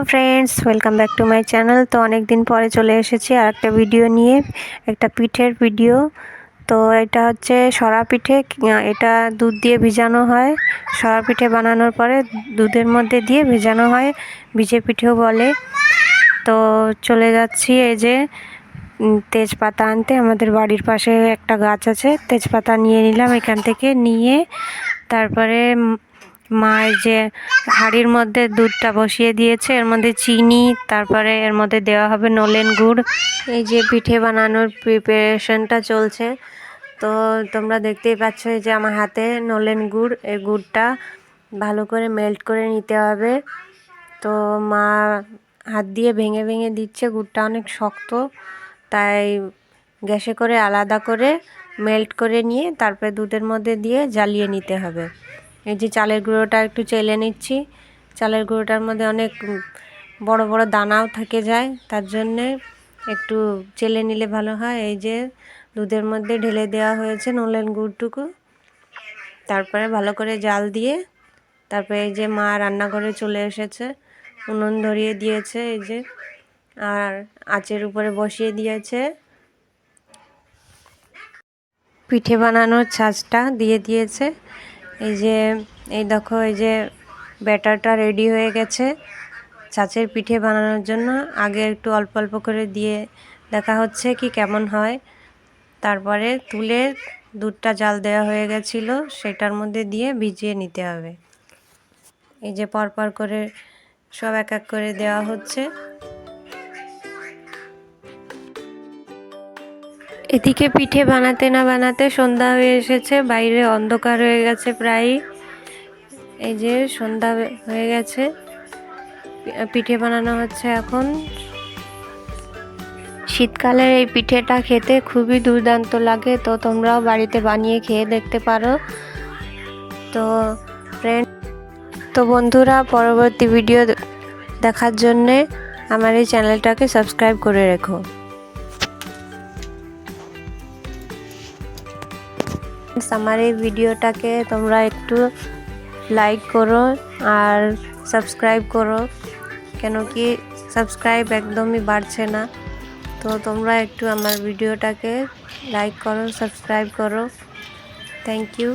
Hello friends, welcome back to my channel. তো অনেক দিন পরে চলে এসেছি আর একটা ভিডিও নিয়ে, একটা পিঠের ভিডিও। তো এটা হচ্ছে সরা পিঠে। এটা দুধ দিয়ে ভিজানো হয়। সরা পিঠে বানানোর পরে দুধের মধ্যে দিয়ে ভিজানো হয়, ভিজে পিঠেও বলে। তো চলে যাচ্ছি এই যে তেজপাতা আনতে। আমাদের বাড়ির পাশে একটা গাছ আছে, তেজপাতা নিয়ে নিলাম এখান থেকে। নিয়ে তারপরে মায়ের যে হাঁড়ির মধ্যে দুধটা বসিয়ে দিয়েছে, এর মধ্যে চিনি, তারপরে এর মধ্যে দেওয়া হবে নলেন গুড়। এই যে পিঠে বানানোর প্রিপারেশনটা চলছে। তো তোমরা দেখতেই পাচ্ছ এই যে আমার হাতে নলেন গুড়। এই গুড়টা ভালো করে মেল্ট করে নিতে হবে। তো মা হাত দিয়ে ভেঙে ভেঙে দিচ্ছে, গুড়টা অনেক শক্ত, তাই গ্যাসে করে আলাদা করে মেল্ট করে নিয়ে তারপরে দুধের মধ্যে দিয়ে জ্বালিয়ে নিতে হবে। এই যে চালের গুঁড়োটা একটু চেলে নিচ্ছি। চালের গুঁড়োটার মধ্যে অনেক বড় বড় দানাও থেকে যায়, তার জন্যে একটু চেলে নিলে ভালো হয়। এই যে দুধের মধ্যে ঢেলে দেওয়া হয়েছে নলেন গুড়টুকু। তারপরে ভালো করে জাল দিয়ে তারপরে এই যে মা রান্নাঘরে চলে এসেছে, উনুন ধরিয়ে দিয়েছে এই যে, আর আঁচের উপরে বসিয়ে দিয়েছে। পিঠে বানানোর ছাঁচটা দিয়ে দিয়েছে। এই যে এই দেখো, এই যে ব্যাটারটা রেডি হয়ে গেছে ছাঁচের পিঠে বানানোর জন্য। আগে একটু অল্প অল্প করে দিয়ে দেখা হচ্ছে কি কেমন হয়। তারপরে তুলে দুধটা জাল দেওয়া হয়ে গেছিলো, সেটার মধ্যে দিয়ে ভিজিয়ে নিতে হবে। এই যে পরপর করে সব এক এক করে দেওয়া হচ্ছে। এদিকে পিঠে বানাতে না বানাতে সন্ধ্যা হয়ে এসেছে, বাইরে অন্ধকার হয়ে গেছে প্রায়। এই যে সন্ধ্যা হয়ে গেছে, পিঠে বানানো হচ্ছে এখন। শীতকালের এই পিঠেটা খেতে খুবই দুর্দান্ত লাগে। তো তোমরাও বাড়িতে বানিয়ে খেয়ে দেখতে পারো। তো ফ্রেন্ড, তো বন্ধুরা, পরবর্তী ভিডিও দেখার জন্যে আমার এই চ্যানেলটাকে সাবস্ক্রাইব করে রেখো। আমার এই ভিডিওটাকে তোমরা একটু লাইক করো আর সাবস্ক্রাইব করো, কেন কি সাবস্ক্রাইব একদমই বাড়ছে না। তো তোমরা একটু আমার ভিডিওটাকে লাইক করো, সাবস্ক্রাইব করো। Thank you.